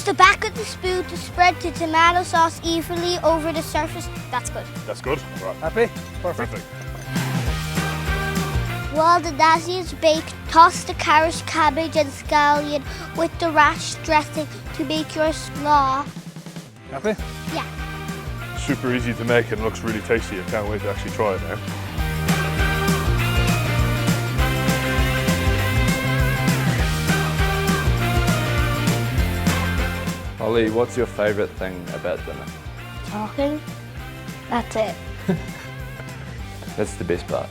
the back of the spoon to spread the tomato sauce evenly over the surface. That's good. That's good. Right. Happy? Perfect. While the nasi is baked, toss the carrot, cabbage and scallion with the rash dressing to make your slaw. Happy? Yeah. Super easy to make and looks really tasty. I can't wait to actually try it now. Ollie, what's your favourite thing about dinner? Talking. That's it. That's the best part.